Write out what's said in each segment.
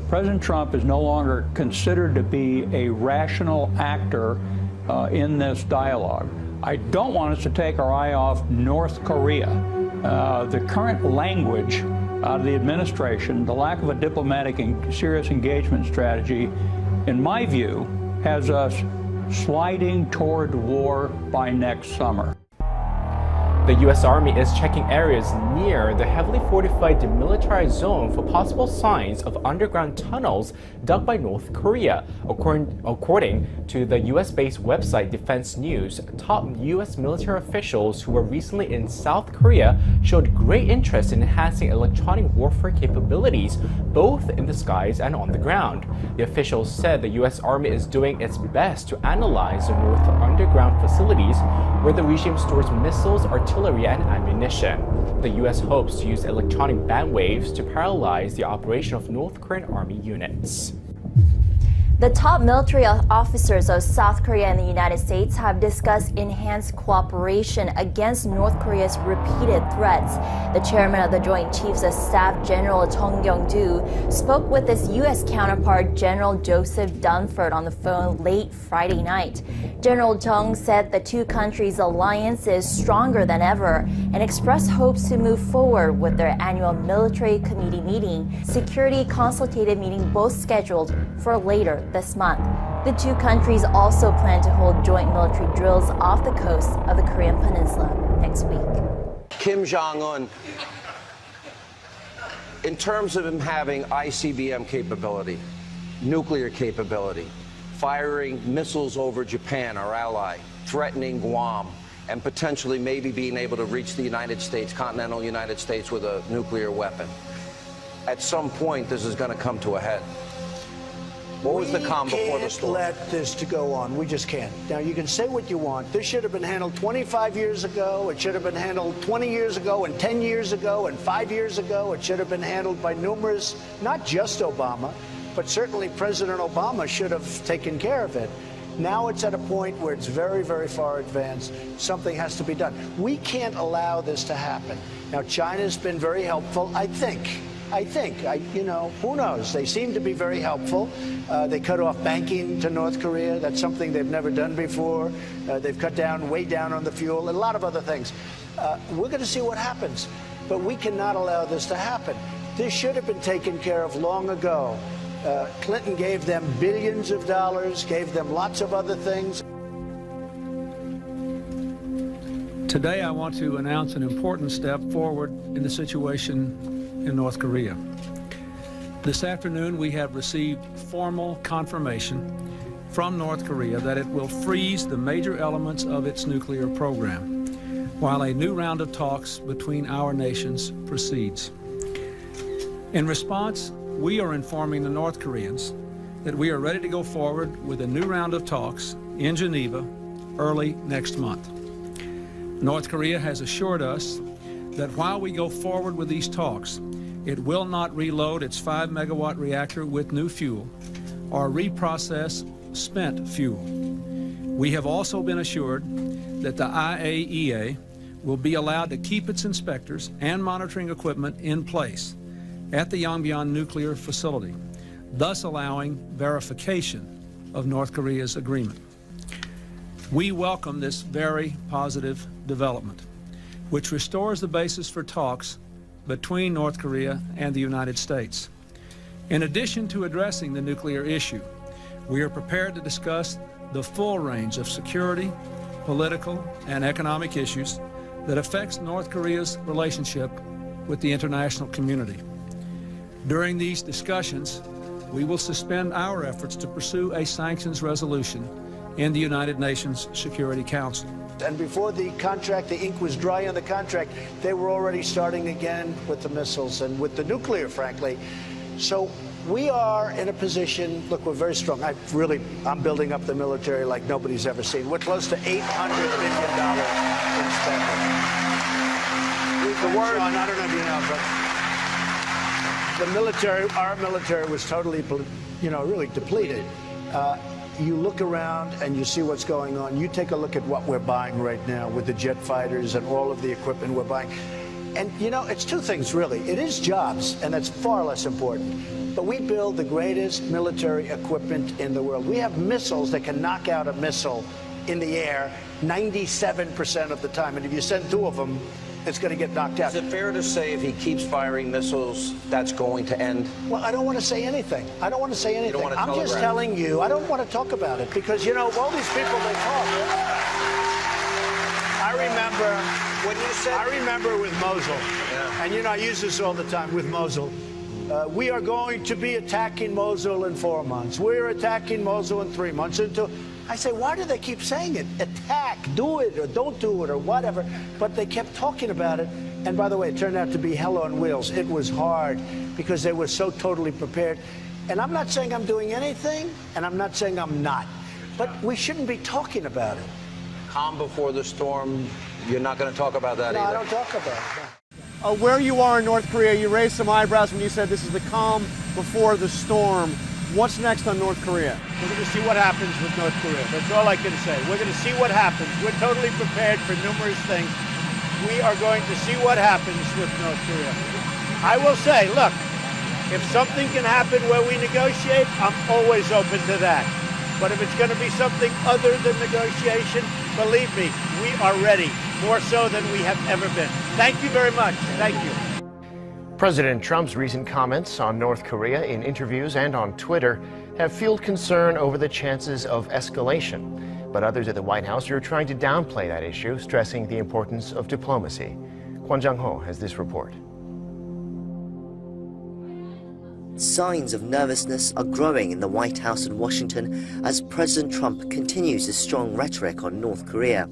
President Trump is no longer considered to be a rational actor in this dialogue. I don't want us to take our eye off North Korea. The current language out of the administration, the lack of a diplomatic and serious engagement strategy, in my view, has us sliding toward war by next summer. The U.S. Army is checking areas near the heavily fortified demilitarized zone for possible signs of underground tunnels dug by North Korea. According to the U.S.-based website Defense News, top U.S. military officials who were recently in South Korea showed great interest in enhancing electronic warfare capabilities, both in the skies and on the ground. The officials said the U.S. Army is doing its best to analyze the North underground facilities where the regime stores missiles, artillery, and ammunition. The U.S. hopes to use electronic band waves to paralyze the operation of North Korean Army units. The top military officers of South Korea and the United States have discussed enhanced cooperation against North Korea's repeated threats. The chairman of the Joint Chiefs of Staff, General Chung Kyung-do, spoke with his U.S. counterpart, General Joseph Dunford, on the phone late Friday night. General Chung said the two countries' alliance is stronger than ever and expressed hopes to move forward with their annual military committee meeting, security consultative meeting both scheduled for later this month. The two countries also plan to hold joint military drills off the coast of the Korean Peninsula next week. Kim Jong-un, in terms of him having ICBM capability, nuclear capability, firing missiles over Japan, our ally, threatening Guam, and potentially maybe being able to reach the United States, continental United States, with a nuclear weapon. At some point, this is going to come to a head. What was the calm before the storm? We can't let this to go on. We just can't. Now, you can say what you want. This should have been handled 25 years ago. It should have been handled 20 years ago and 10 years ago and 5 years ago. It should have been handled by numerous, not just Obama, but certainly President Obama should have taken care of it. Now it's at a point where it's very, very far advanced. Something has to be done. We can't allow this to happen. Now, China's been very helpful, I think, you know, who knows? They seem to be very helpful. They cut off banking to North Korea. That's something they've never done before. They've cut down, way down on the fuel, and a lot of other things. We're going to see what happens. But we cannot allow this to happen. This should have been taken care of long ago. Clinton gave them billions of dollars, gave them lots of other things. Today, I want to announce an important step forward in the situation in North Korea. This afternoon, we have received formal confirmation from North Korea that it will freeze the major elements of its nuclear program, while a new round of talks between our nations proceeds. In response, we are informing the North Koreans that we are ready to go forward with a new round of talks in Geneva early next month. North Korea has assured us that while we go forward with these talks, it will not reload its 5-megawatt reactor with new fuel or reprocess spent fuel. We have also been assured that the IAEA will be allowed to keep its inspectors and monitoring equipment in place at the Yongbyon nuclear facility, thus allowing verification of North Korea's agreement. We welcome this very positive development, which restores the basis for talks between North Korea and the United States. In addition to addressing the nuclear issue, we are prepared to discuss the full range of security, political, and economic issues that affects North Korea's relationship with the international community. During these discussions, we will suspend our efforts to pursue a sanctions resolution in the United Nations Security Council. And before the contract, the ink was dry on the contract, they were already starting again with the missiles and with the nuclear, frankly. So we are in a position, look, we're very strong. I'm building up the military like nobody's ever seen. We're close to $800 billion in spending. I don't know if you know, but the military, our military was totally, really depleted. You look around and you see what's going on. You take a look at what we're buying right now with the jet fighters and all of the equipment we're buying. And you know, it's two things really. It is jobs, and that's far less important. But we build the greatest military equipment in the world. We have missiles that can knock out a missile in the air 97% of the time. And if you send 2 of them, it's going to get knocked out. Is it fair to say if he keeps firing missiles, that's going to end? Well, I don't want to say anything. I don't want to say anything. don't want to I'm just telegraph? telling you, I don't want to talk about it because, you know, all these people, they talk. I remember with Mosul, and you know, I use this all the time with Mosul. We are going to be attacking Mosul in 4 months. We're attacking Mosul in 3 months. I say, why do they keep saying it? Attack, do it, or don't do it, or whatever. But they kept talking about it. And by the way, it turned out to be hell on wheels. It was hard because they were so totally prepared. And I'm not saying I'm doing anything, and I'm not saying I'm not. But we shouldn't be talking about it. Calm before the storm, you're not going to talk about that No, either? I don't talk about it. Where you are in North Korea, you raised some eyebrows when you said this is the calm before the storm. What's next on North Korea? We're going to see what happens with North Korea. That's all I can say. We're going to see what happens. We're totally prepared for numerous things. We are going to see what happens with North Korea. I will say, look, if something can happen where we negotiate, I'm always open to that. But if it's going to be something other than negotiation, believe me, we are ready, more so than we have ever been. Thank you very much. Thank you. President Trump's recent comments on North Korea in interviews and on Twitter have fueled concern over the chances of escalation. But others at the White House are trying to downplay that issue, stressing the importance of diplomacy. Kwon Jang-ho has this report. Signs of nervousness are growing in the White House in Washington as President Trump continues his strong rhetoric on North Korea.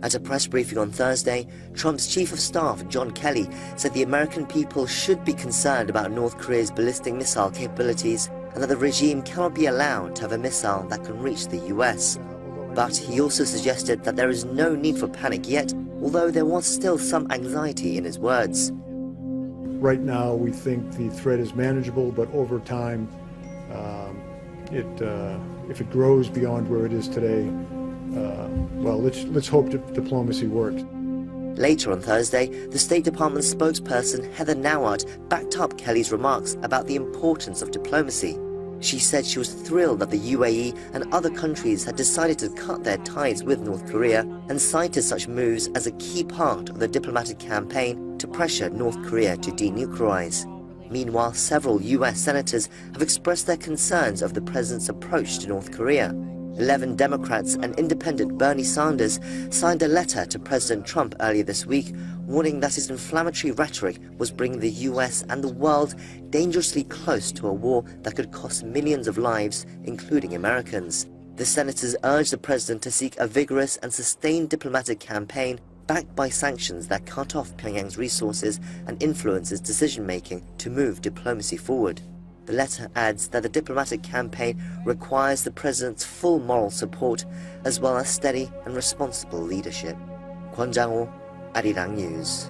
At a press briefing on Thursday, Trump's chief of staff, John Kelly, said the American people should be concerned about North Korea's ballistic missile capabilities and that the regime cannot be allowed to have a missile that can reach the US. But he also suggested that there is no need for panic yet, although there was still some anxiety in his words. Right now, we think the threat is manageable, but over time, if it grows beyond where it is today, well, let's hope diplomacy works. Later on Thursday, the State Department spokesperson Heather Nauert backed up Kelly's remarks about the importance of diplomacy. She said she was thrilled that the UAE and other countries had decided to cut their ties with North Korea and cited such moves as a key part of the diplomatic campaign to pressure North Korea to denuclearize. Meanwhile, several US senators have expressed their concerns over the president's approach to North Korea. 11 Democrats and independent Bernie Sanders signed a letter to President Trump earlier this week, warning that his inflammatory rhetoric was bringing the US and the world dangerously close to a war that could cost millions of lives, including Americans. The senators urged the president to seek a vigorous and sustained diplomatic campaign backed by sanctions that cut off Pyongyang's resources and influence its decision-making to move diplomacy forward. The letter adds that the diplomatic campaign requires the president's full moral support, as well as steady and responsible leadership. Kwon Jang-ho, Arirang News.